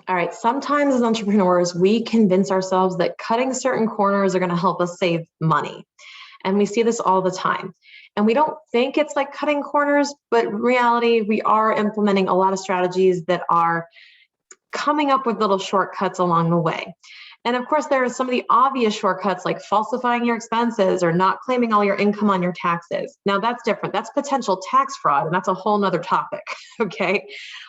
All right, sometimes as entrepreneurs, we convince ourselves that cutting certain corners are going to help us save money. And we see this all the time. And we don't think it's like cutting corners, but in reality, we are implementing a lot of strategies that are coming up with little shortcuts along the way. And of course, there are some of the obvious shortcuts like falsifying your expenses or not claiming all your income on your taxes. Now that's different. That's potential tax fraud, and that's a whole nother topic, okay?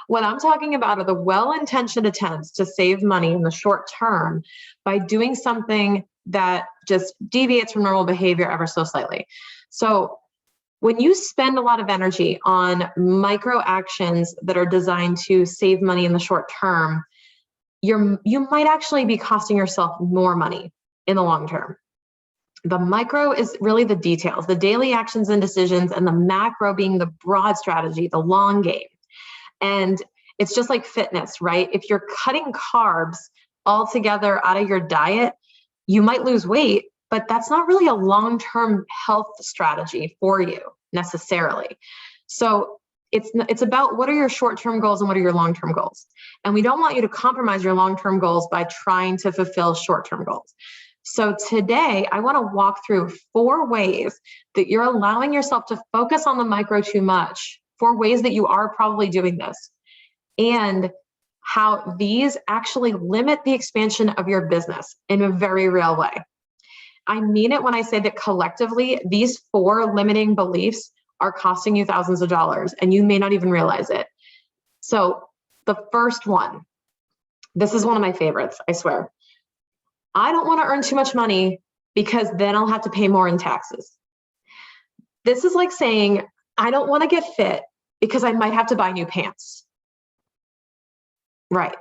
What I'm talking about are the well-intentioned attempts to save money in the short term by doing something that just deviates from normal behavior ever so slightly. So when you spend a lot of energy on micro actions that are designed to save money in the short term, you might actually be costing yourself more money in the long term. The micro is really the details, the daily actions and decisions, and the macro being the broad strategy, the long game. And it's just like fitness, right? If you're cutting carbs altogether out of your diet, you might lose weight, but that's not really a long-term health strategy for you necessarily. So it's about what are your short-term goals and what are your long-term goals. And we don't want you to compromise your long-term goals by trying to fulfill short-term goals. So today, I want to walk through 4 ways that you're allowing yourself to focus on the micro too much, 4 ways that you are probably doing this, and how these actually limit the expansion of your business in a very real way. I mean it when I say that collectively, these 4 limiting beliefs are costing you thousands of dollars, and you may not even realize it. So the first one, this is one of my favorites, I swear. I don't want to earn too much money because then I'll have to pay more in taxes. This is like saying, I don't want to get fit because I might have to buy new pants. Right.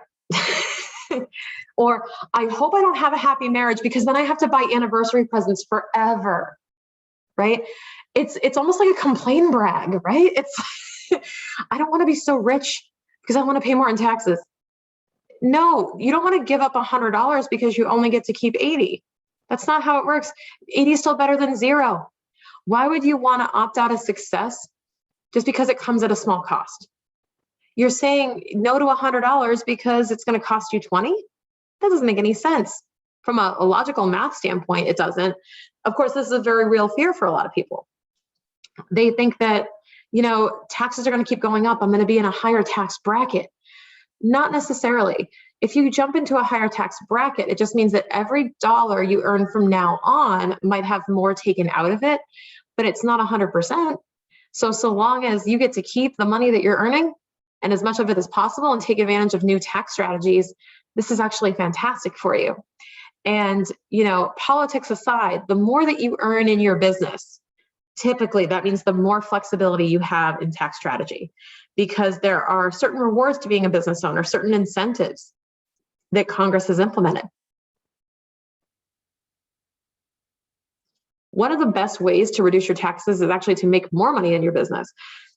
Or I hope I don't have a happy marriage because then I have to buy anniversary presents forever. Right? It's almost like a complain brag, right? It's I don't want to be so rich because I want to pay more in taxes. No, you don't want to give up $100 because you only get to keep 80. That's not how it works. 80 is still better than 0. Why would you want to opt out of success just because it comes at a small cost? You're saying no to $100 because it's going to cost you 20? That doesn't make any sense. From a logical math standpoint, it doesn't. Of course, this is a very real fear for a lot of people. They think that, taxes are going to keep going up. I'm going to be in a higher tax bracket. Not necessarily. If you jump into a higher tax bracket, it just means that every dollar you earn from now on might have more taken out of it, but it's not 100%. So long as you get to keep the money that you're earning and as much of it as possible and take advantage of new tax strategies, this is actually fantastic for you. And, politics aside, the more that you earn in your business, typically that means the more flexibility you have in tax strategy, because there are certain rewards to being a business owner, certain incentives that Congress has implemented. One of the best ways to reduce your taxes is actually to make more money in your business.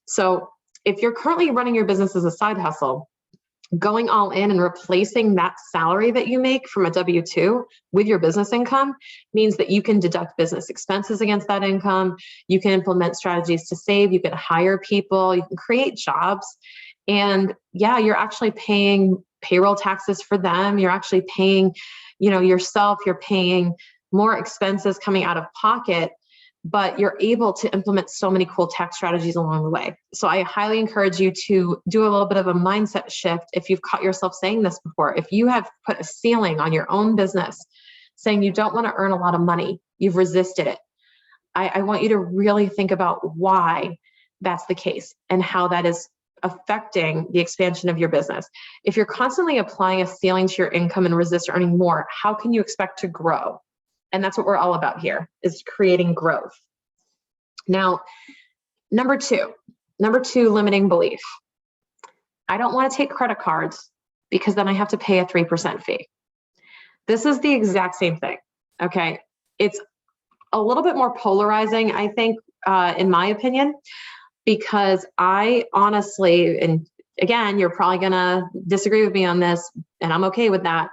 So if you're currently running your business as a side hustle, going all in and replacing that salary that you make from a W-2 with your business income means that you can deduct business expenses against that income. You can implement strategies to save. You can hire people. You can create jobs. And yeah, you're actually paying payroll taxes for them. You're actually paying, yourself. You're paying more expenses coming out of pocket, but you're able to implement so many cool tax strategies along the way. So I highly encourage you to do a little bit of a mindset shift. If you've caught yourself saying this before, if you have put a ceiling on your own business saying you don't want to earn a lot of money, you've resisted it. I want you to really think about why that's the case and how that is affecting the expansion of your business. If you're constantly applying a ceiling to your income and resist earning more, how can you expect to grow? And that's what we're all about here, is creating growth. Now, number two limiting belief. I don't want to take credit cards because then I have to pay a 3% fee. This is the exact same thing, okay? It's a little bit more polarizing, I think, in my opinion, because I honestly, and again, you're probably gonna disagree with me on this, and I'm okay with that.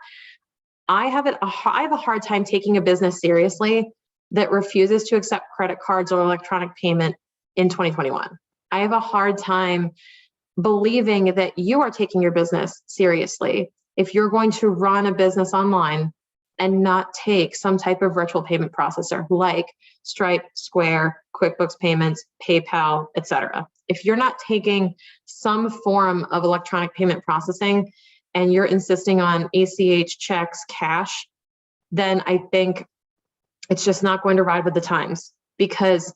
I have a hard time taking a business seriously that refuses to accept credit cards or electronic payment in 2021. I have a hard time believing that you are taking your business seriously if you're going to run a business online and not take some type of virtual payment processor like Stripe, Square, QuickBooks Payments, PayPal, etc. If you're not taking some form of electronic payment processing and you're insisting on ACH, checks, cash, then I think it's just not going to ride with the times, because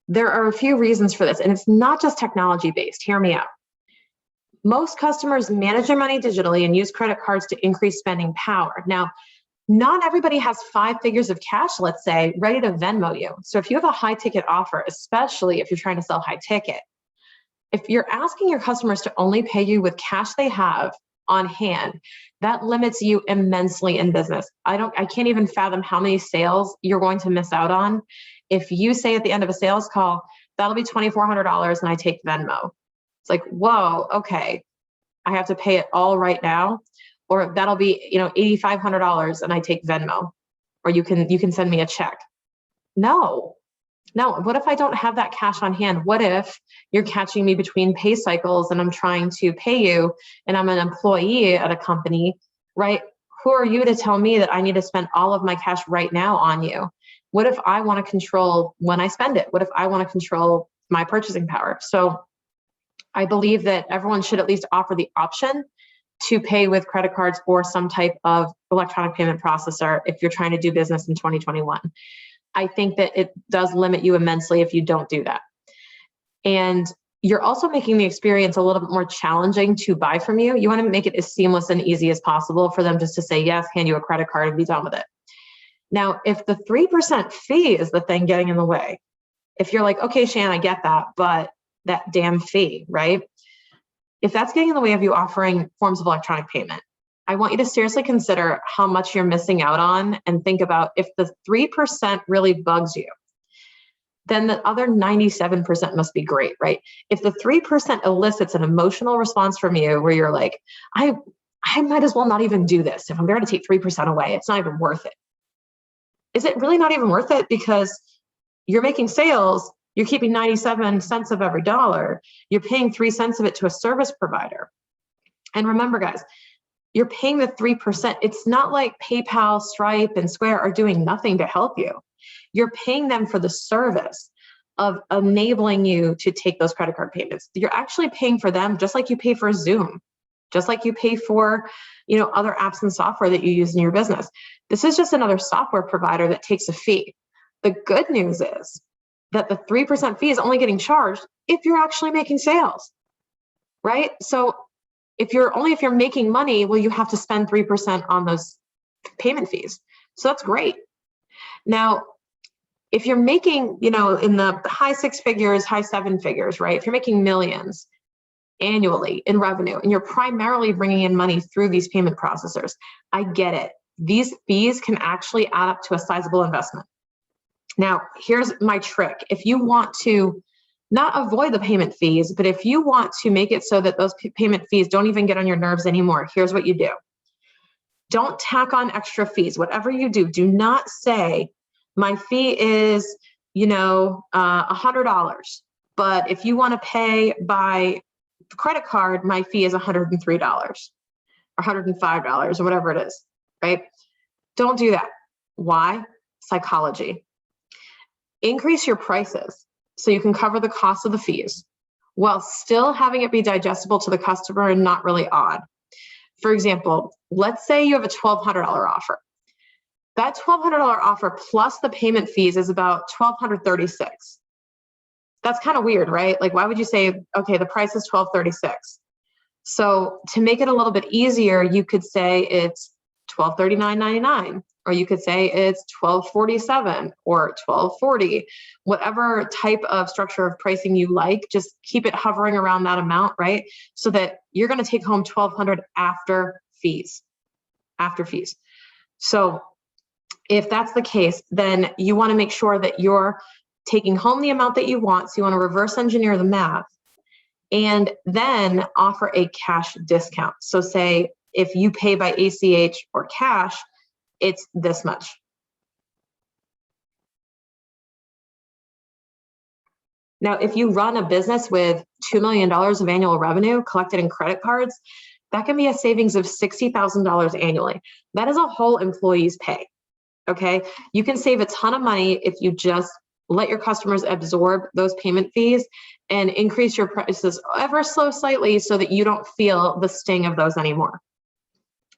there are a few reasons for this, and it's not just technology based. Hear me out. Most customers manage their money digitally and use credit cards to increase spending power. Now, not everybody has 5 figures of cash, let's say, ready to Venmo you. So if you have a high ticket offer, especially if you're trying to sell high ticket, if you're asking your customers to only pay you with cash they have on hand, that limits you immensely in business. I can't even fathom how many sales you're going to miss out on if you say at the end of a sales call, that'll be $2,400 and I take Venmo. It's like, whoa, okay, I have to pay it all right now, or that'll be, $8,500 and I take Venmo, or you can send me a check. No. What if I don't have that cash on hand? What if you're catching me between pay cycles and I'm trying to pay you and I'm an employee at a company, right? Who are you to tell me that I need to spend all of my cash right now on you? What if I want to control when I spend it? What if I want to control my purchasing power? So I believe that everyone should at least offer the option to pay with credit cards or some type of electronic payment processor if you're trying to do business in 2021. I think that it does limit you immensely if you don't do that. And you're also making the experience a little bit more challenging to buy from you. You want to make it as seamless and easy as possible for them just to say yes, hand you a credit card and be done with it. Now, if the 3% fee is the thing getting in the way, if you're like, okay, Shan, I get that, but that damn fee, right? If that's getting in the way of you offering forms of electronic payment, I want you to seriously consider how much you're missing out on and think about if the 3% really bugs you, then the other 97% must be great, right? If the 3% elicits an emotional response from you where you're like, I might as well not even do this. If I'm going to take 3% away, it's not even worth it. Is it really not even worth it? Because you're making sales, you're keeping 97 cents of every dollar, you're paying 3 cents of it to a service provider. And remember, guys, you're paying the 3%. It's not like PayPal, Stripe, and Square are doing nothing to help you. You're paying them for the service of enabling you to take those credit card payments. You're actually paying for them just like you pay for Zoom, just like you pay for, other apps and software that you use in your business. This is just another software provider that takes a fee. The good news is that the 3% fee is only getting charged if you're actually making sales, right? So if you're making money, well, you have to spend 3% on those payment fees. So that's great. Now, if you're making, in the high 6 figures, high 7 figures, right? If you're making millions annually in revenue and you're primarily bringing in money through these payment processors, I get it. These fees can actually add up to a sizable investment. Now, here's my trick. If you want to not avoid the payment fees, but if you want to make it so that those payment fees don't even get on your nerves anymore, here's what you do. Don't tack on extra fees. Whatever you do, do not say, my fee is, $100, but if you want to pay by credit card, my fee is $103 or $105 or whatever it is, right? Don't do that. Why? Psychology. Increase your prices so you can cover the cost of the fees while still having it be digestible to the customer and not really odd. For example, let's say you have a $1,200 offer. That $1,200 offer plus the payment fees is about $1,236. That's kind of weird, right? Like, why would you say, okay, the price is $1,236? So to make it a little bit easier, you could say it's $1,239.99, or you could say it's $1,247 or $1,240, whatever type of structure of pricing you like. Just keep it hovering around that amount, right? So that you're going to take home $1,200 after fees. So if that's the case, then you want to make sure that you're taking home the amount that you want. So you want to reverse engineer the math and then offer a cash discount. So say if you pay by ACH or cash, it's this much. Now, if you run a business with $2 million of annual revenue collected in credit cards, That can be a savings of $60,000 annually. That is a whole employee's pay. Okay. You can save a ton of money if you just let your customers absorb those payment fees and increase your prices ever so slightly so that you don't feel the sting of those anymore.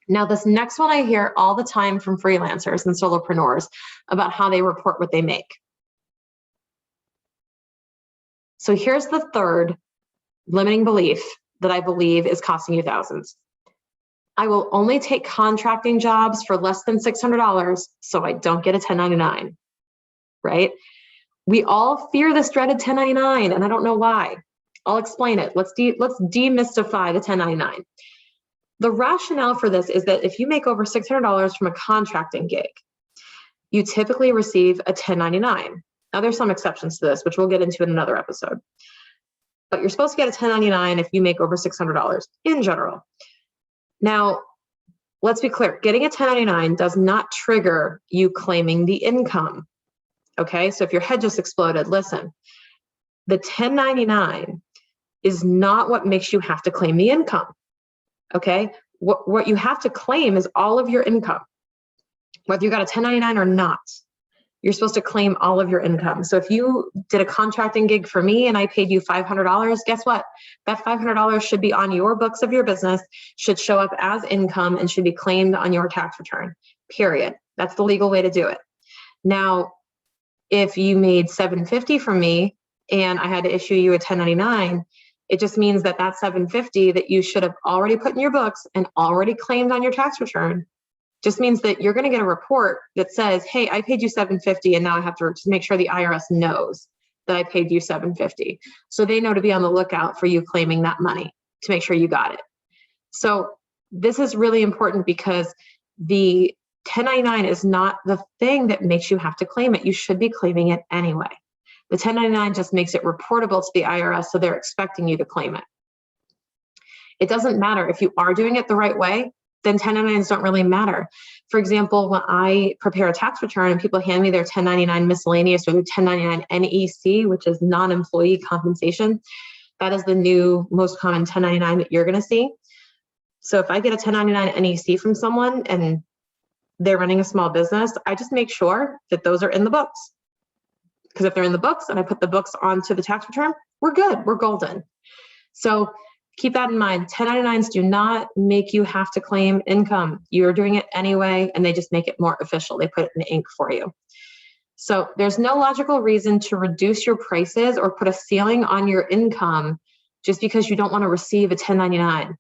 Now, this next one I hear all the time from freelancers and solopreneurs about how they report what they make. So here's the third limiting belief that I believe is costing you thousands. I will only take contracting jobs for less than $600 so I don't get a 1099, right? We all fear this dreaded 1099, and I don't know why. I'll explain it. Let's demystify the 1099. The rationale for this is that if you make over $600 from a contracting gig, you typically receive a 1099. Now, there's some exceptions to this, which we'll get into in another episode. But you're supposed to get a 1099 if you make over $600 in general. Now, let's be clear. Getting a 1099 does not trigger you claiming the income. Okay, so if your head just exploded, listen. The 1099 is not what makes you have to claim the income. Okay, what you have to claim is all of your income. Whether you got a 1099 or not, you're supposed to claim all of your income. So if you did a contracting gig for me and I paid you $500, guess what? That $500 should be on your books of your business, should show up as income, and should be claimed on your tax return, period. That's the legal way to do it. Now, if you made $750 from me and I had to issue you a 1099, it just means that that $750 that you should have already put in your books and already claimed on your tax return just means that you're going to get a report that says, hey, I paid you $750 and now I have to just make sure the IRS knows that I paid you $750. So they know to be on the lookout for you claiming that money to make sure you got it. So this is really important because the 1099 is not the thing that makes you have to claim it. You should be claiming it anyway. The 1099 just makes it reportable to the IRS, so they're expecting you to claim it. It doesn't matter if you are doing it the right way, then 1099s don't really matter. For example, when I prepare a tax return and people hand me their 1099 miscellaneous or their 1099 NEC, which is non-employee compensation, that is the new most common 1099 that you're going to see. So if I get a 1099 NEC from someone and they're running a small business, I just make sure that those are in the books. Because if they're in the books and I put the books onto the tax return, we're good, we're golden. So keep that in mind. 1099s do not make you have to claim income. You're doing it anyway, and they just make it more official. They put it in ink for you. So there's no logical reason to reduce your prices or put a ceiling on your income just because you don't want to receive a 1099,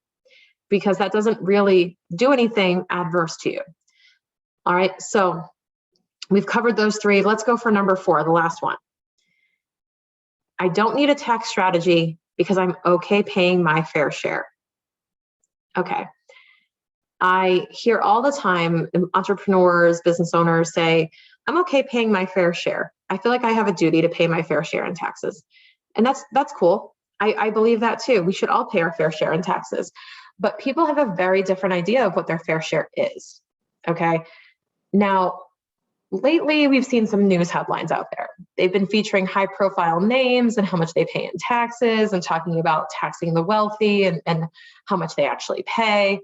because that doesn't really do anything adverse to you. All right, so we've covered those three. Let's go for number 4, the last one. I don't need a tax strategy because I'm okay paying my fair share. Okay. I hear all the time entrepreneurs, business owners say, I'm okay paying my fair share. I feel like I have a duty to pay my fair share in taxes. And that's cool. I believe that too. We should all pay our fair share in taxes. But people have a very different idea of what their fair share is. Okay. Now, lately, we've seen some news headlines out there. They've been featuring high-profile names and how much they pay in taxes and talking about taxing the wealthy and how much they actually pay.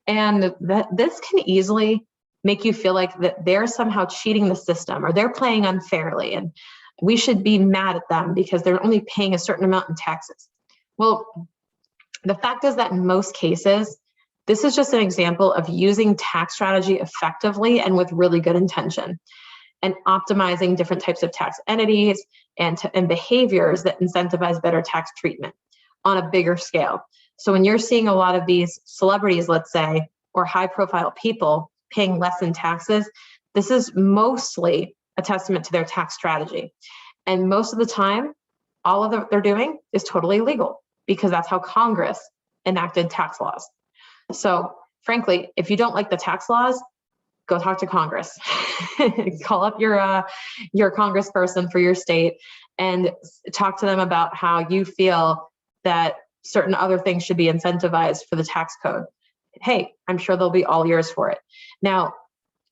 And this can easily make you feel like that they're somehow cheating the system or they're playing unfairly and we should be mad at them because they're only paying a certain amount in taxes. Well, the fact is that in most cases, this is just an example of using tax strategy effectively and with really good intention and optimizing different types of tax entities and behaviors that incentivize better tax treatment on a bigger scale. So when you're seeing a lot of these celebrities, let's say, or high profile people paying less in taxes, this is mostly a testament to their tax strategy. And most of the time, all of what they're doing is totally legal because that's how Congress enacted tax laws. So frankly, if you don't like the tax laws, go talk to Congress. Call up your congressperson for your state and talk to them about how you feel that certain other things should be incentivized for the tax code. Hey, I'm sure they'll be all ears for it. Now,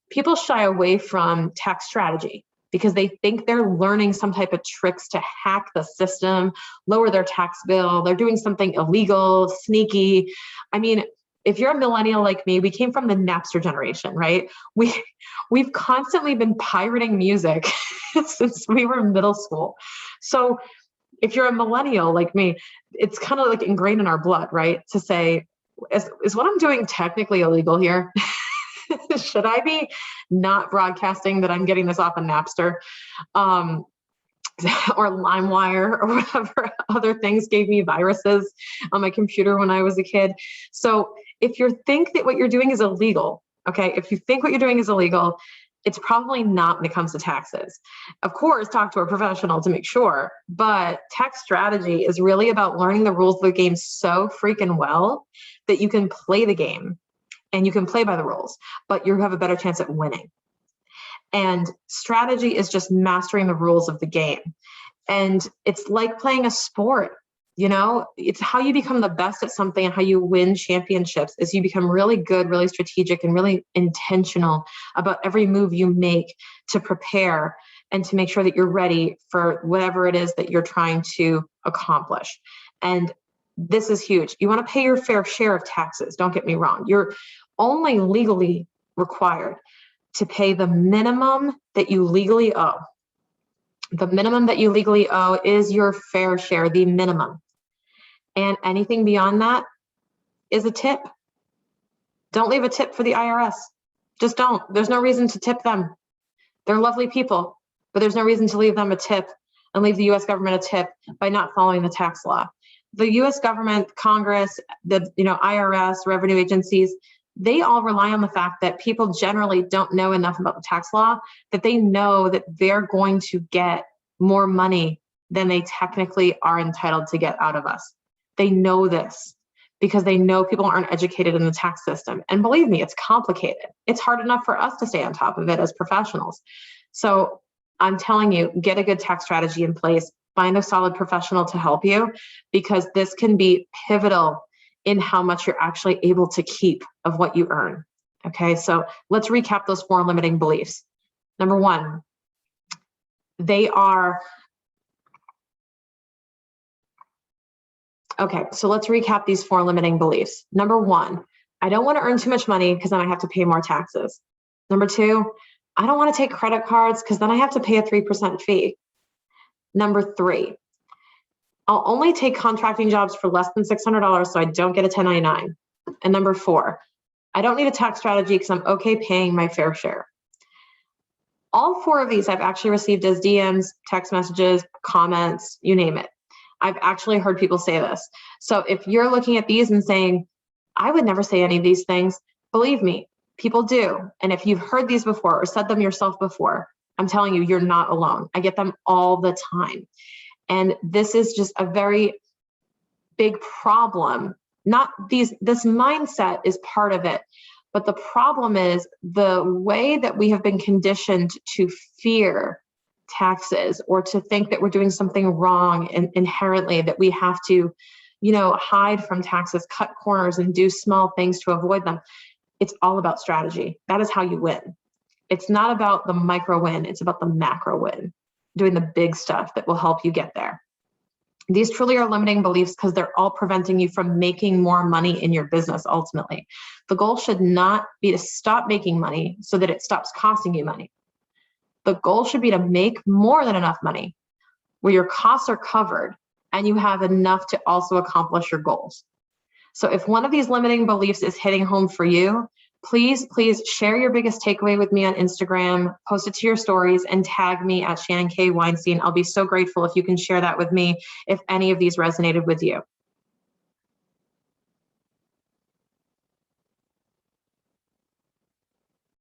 people shy away from tax strategy because they think they're learning some type of tricks to hack the system, lower their tax bill. They're doing something illegal, sneaky. I mean, if you're a millennial like me, we came from the Napster generation, right? We've constantly been pirating music since we were in middle school. So if you're a millennial like me, it's kind of like ingrained in our blood, right? To say, is what I'm doing technically illegal here? Should I be not broadcasting that I'm getting this off of Napster? Or LimeWire or whatever other things gave me viruses on my computer when I was a kid. So if you think that what you're doing is illegal, okay, if you think what you're doing is illegal, it's probably not when it comes to taxes. Of course, talk to a professional to make sure, but tax strategy is really about learning the rules of the game so freaking well that you can play the game and you can play by the rules, but you have a better chance at winning. And strategy is just mastering the rules of the game. And it's like playing a sport, you know, it's how you become the best at something and how you win championships is you become really good, really strategic, and really intentional about every move you make to prepare and to make sure that you're ready for whatever it is that you're trying to accomplish. And this is huge. You want to pay your fair share of taxes. Don't get me wrong. You're only legally required to pay the minimum that you legally owe. The minimum that you legally owe is your fair share, the minimum. And anything beyond that is a tip. Don't leave a tip for the IRS. Just don't. There's no reason to tip them. They're lovely people, but there's no reason to leave them a tip and leave the US government a tip by not following the tax law. The US government, Congress, the IRS, revenue agencies, they all rely on the fact that people generally don't know enough about the tax law, that they know that they're going to get more money than they technically are entitled to get out of us. They know this because they know people aren't educated in the tax system. And believe me, it's complicated. It's hard enough for us to stay on top of it as professionals. So I'm telling you, get a good tax strategy in place, find a solid professional to help you, because this can be pivotal in how much you're actually able to keep of what you earn. Okay, so let's recap those 4 limiting beliefs. Number 1, they are, okay, so let's recap these 4 limiting beliefs. Number 1, I don't want to earn too much money because then I have to pay more taxes. Number 2, I don't want to take credit cards because then I have to pay a 3% fee. Number 3, I'll only take contracting jobs for less than $600 so I don't get a 1099. And number 4, I don't need a tax strategy because I'm okay paying my fair share. All 4 of these I've actually received as DMs, text messages, comments, you name it. I've actually heard people say this. So if you're looking at these and saying, I would never say any of these things, believe me, people do. And if you've heard these before or said them yourself before, I'm telling you, you're not alone. I get them all the time. And this is just a very big problem. This mindset is part of it, but the problem is the way that we have been conditioned to fear taxes or to think that we're doing something wrong inherently, that we have to, hide from taxes, cut corners, and do small things to avoid them. It's all about strategy. That is how you win. It's not about the micro win. It's about the macro win, doing the big stuff that will help you get there. These truly are limiting beliefs because they're all preventing you from making more money in your business ultimately. The goal should not be to stop making money so that it stops costing you money. The goal should be to make more than enough money where your costs are covered and you have enough to also accomplish your goals. So if one of these limiting beliefs is hitting home for you, please share your biggest takeaway with me on Instagram, post it to your stories, and tag me at Shannon K. Weinstein. I'll be so grateful if you can share that with me if any of these resonated with you.